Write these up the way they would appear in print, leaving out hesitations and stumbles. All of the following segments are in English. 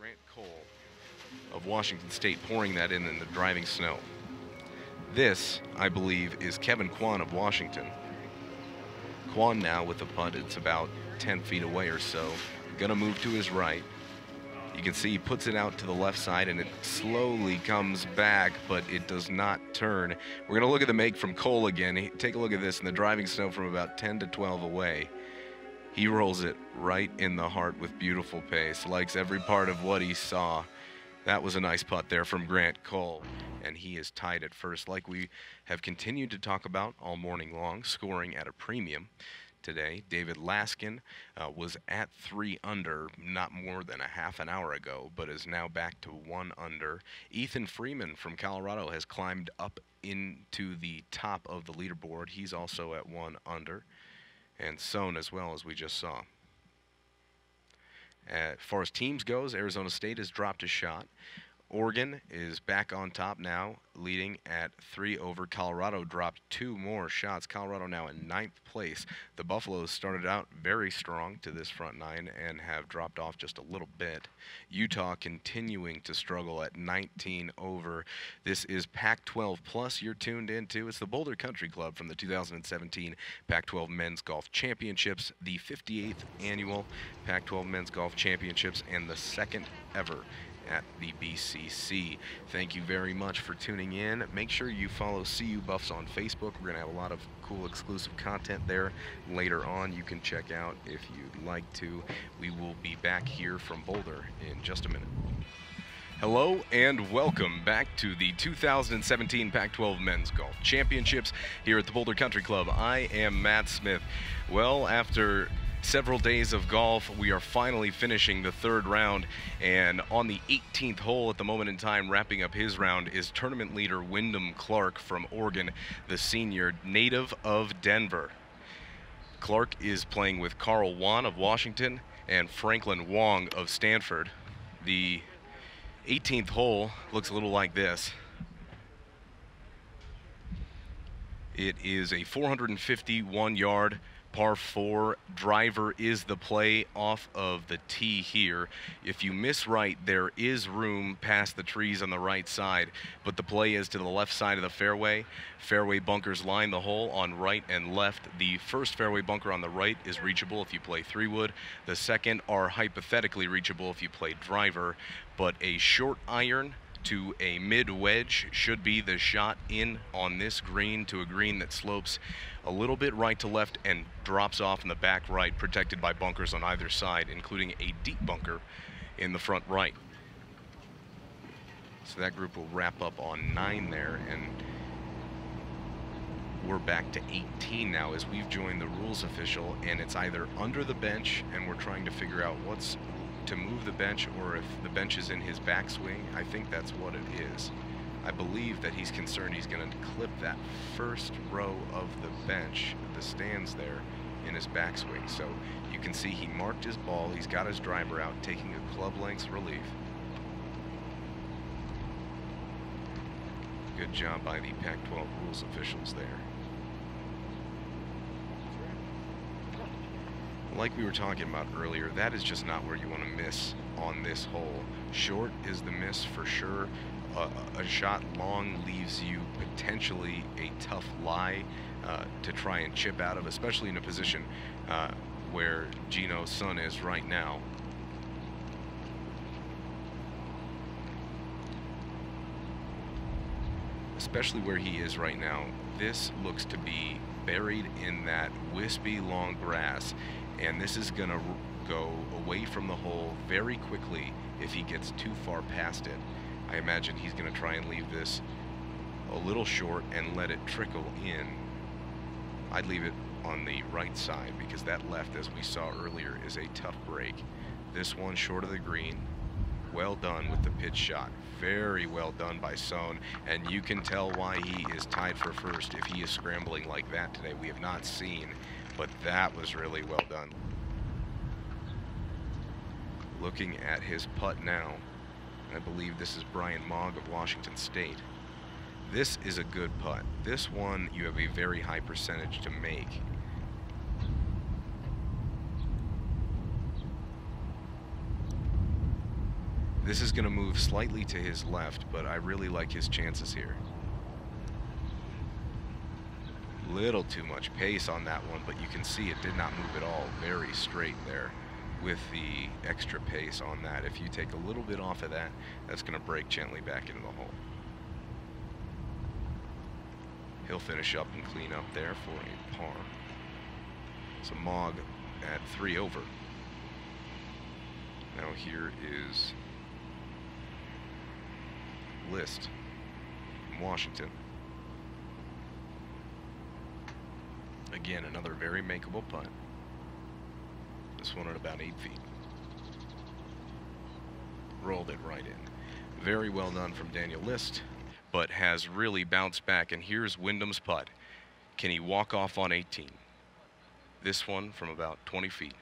Grant Cole of Washington State pouring that in the driving snow. This, I believe, is Kevin Kwan of Washington. Kwan now with the putt, it's about 10 feet away or so. Gonna move to his right. You can see he puts it out to the left side and it slowly comes back, but it does not turn. We're gonna look at the make from Cole again. Take a look at this in the driving snow from about 10 to 12 away. He rolls it right in the heart with beautiful pace, likes every part of what he saw. That was a nice putt there from Grant Cole, and he is tied at first like we have continued to talk about all morning long, scoring at a premium. Today, David Laskin was at 3 under not more than a half an hour ago, but is now back to 1 under. Ethan Freeman from Colorado has climbed up into the top of the leaderboard. He's also at 1 under. And Sohn as well, as we just saw. As far as teams goes, Arizona State has dropped a shot. Oregon is back on top now, leading at 3 over. Colorado dropped 2 more shots. Colorado now in 9th place. The Buffaloes started out very strong to this front 9 and have dropped off just a little bit. Utah continuing to struggle at 19 over. This is Pac-12 Plus you're tuned into. It's the Boulder Country Club from the 2017 Pac-12 Men's Golf Championships, the 58th annual Pac-12 Men's Golf Championships, and the 2nd ever at the BCC. Thank you very much for tuning in. Make sure you follow CU Buffs on Facebook. We're going to have a lot of cool exclusive content there later on. You can check out if you'd like to. We will be back here from Boulder in just a minute. Hello and welcome back to the 2017 Pac-12 Men's Golf Championships here at the Boulder Country Club. I am Matt Smith. Well, after several days of golf, we are finally finishing the 3rd round, and on the 18th hole at the moment in time, wrapping up his round, is tournament leader Wyndham Clark from Oregon, the senior native of Denver. Clark is playing with Carl Wan of Washington and Franklin Wong of Stanford. The 18th hole looks a little like this. It is a 451-yard par 4. Driver is the play off of the tee here. If you miss right, there is room past the trees on the right side, but the play is to the left side of the fairway. Fairway bunkers line the hole on right and left. The first fairway bunker on the right is reachable if you play 3-wood. The second are hypothetically reachable if you play driver, but a short iron to a mid-wedge should be the shot in on this green, to a green that slopes a little bit right to left and drops off in the back right, protected by bunkers on either side, including a deep bunker in the front right. So that group will wrap up on 9 there, and we're back to 18 now as we've joined the rules official, and it's either under the bench and we're trying to figure out what's to move the bench, or if the bench is in his backswing. I think that's what it is. I believe that he's concerned he's going to clip that first row of the bench, the stands there, in his backswing. So you can see he marked his ball, he's got his driver out, taking a club length's relief. Good job by the Pac-12 rules officials there. Like we were talking about earlier, that is just not where you want to miss on this hole. Short is the miss for sure. A shot long leaves you potentially a tough lie to try and chip out of, especially in a position where Gino's son is right now. Especially where he is right now, this looks to be buried in that wispy long grass, and this is gonna go away from the hole very quickly if he gets too far past it. I imagine he's gonna try and leave this a little short and let it trickle in. I'd leave it on the right side because that left, as we saw earlier, is a tough break. This one short of the green. Well done with the pitch shot. Very well done by Sohn, and you can tell why he is tied for first if he is scrambling like that today. We have not seen, but that was really well done. Looking at his putt now, I believe this is Brian Mogg of Washington State. This is a good putt. This one you have a very high percentage to make. This is going to move slightly to his left, but I really like his chances here. Little too much pace on that one, but you can see it did not move at all. Very straight there with the extra pace on that. If you take a little bit off of that, that's going to break gently back into the hole. He'll finish up and clean up there for a par. So Mogg at 3 over. Now here is List from Washington. Again, another very makeable putt. This one at about 8 feet. Rolled it right in. Very well done from Daniel List, but has really bounced back. And here's Wyndham's putt. Can he walk off on 18? This one from about 20 feet.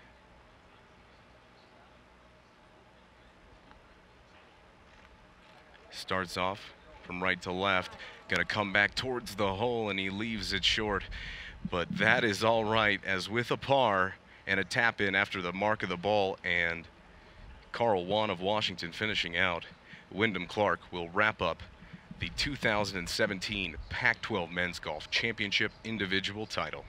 Starts off from right to left. Gonna come back towards the hole, and he leaves it short. But that is all right, as with a par and a tap in after the mark of the ball, and Carl Wan of Washington finishing out, Wyndham Clark will wrap up the 2017 Pac-12 Men's Golf Championship individual title.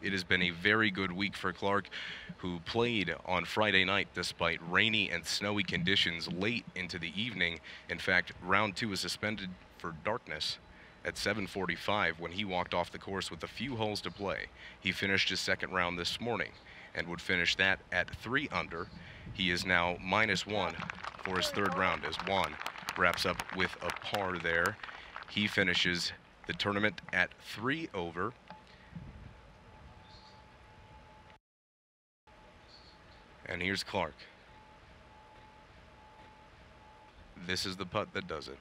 It has been a very good week for Clark, who played on Friday night despite rainy and snowy conditions late into the evening. In fact, round 2 was suspended for darkness at 7:45 when he walked off the course with a few holes to play. He finished his second round this morning and would finish that at 3 under. He is now -1 for his third round as Wan wraps up with a par there. He finishes the tournament at 3 over. And here's Clark. This is the putt that does it.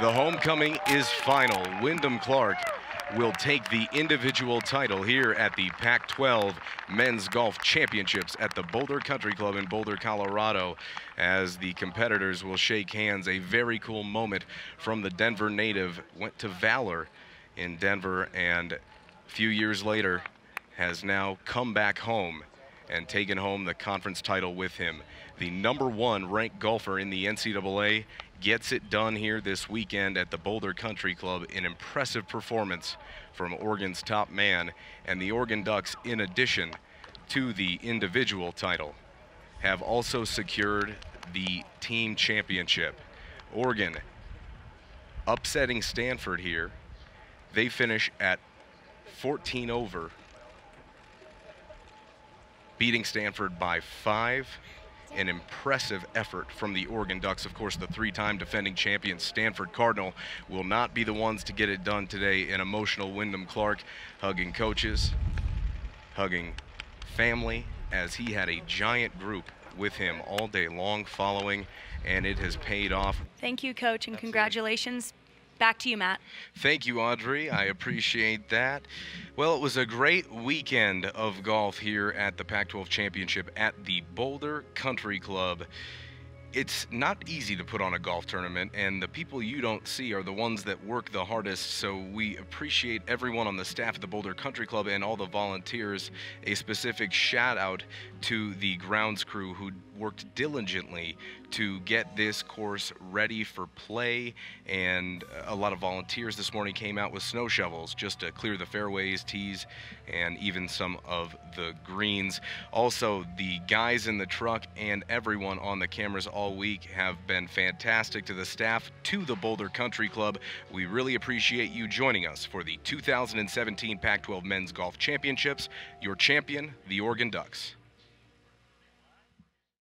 The homecoming is final. Wyndham Clark will take the individual title here at the Pac-12 Men's Golf Championships at the Boulder Country Club in Boulder, Colorado, as the competitors will shake hands. A very cool moment from the Denver native. Went to Valor in Denver, and a few years later has now come back home and taken home the conference title with him. The #1 ranked golfer in the NCAA gets it done here this weekend at the Boulder Country Club. An impressive performance from Oregon's top man, and the Oregon Ducks, in addition to the individual title, have also secured the team championship. Oregon upsetting Stanford here. They finish at 14 over, beating Stanford by 5. An impressive effort from the Oregon Ducks. Of course, the 3-time defending champion Stanford Cardinal will not be the ones to get it done today. An emotional Wyndham Clark hugging coaches, hugging family, as he had a giant group with him all day long following, and it has paid off. Thank you, Coach, and congratulations. Back to you, Matt. Thank you, Audrey. I appreciate that. Well, it was a great weekend of golf here at the Pac-12 Championship at the Boulder Country Club. It's not easy to put on a golf tournament, and the people you don't see are the ones that work the hardest, so we appreciate everyone on the staff at the Boulder Country Club and all the volunteers. A specific shout out to the grounds crew who worked diligently to get this course ready for play, and a lot of volunteers this morning came out with snow shovels just to clear the fairways, tees, and even some of the greens. Also, the guys in the truck and everyone on the cameras all week have been fantastic. To the staff, to the Boulder Country Club, we really appreciate you joining us for the 2017 Pac-12 Men's Golf Championships. Your champion, the Oregon Ducks.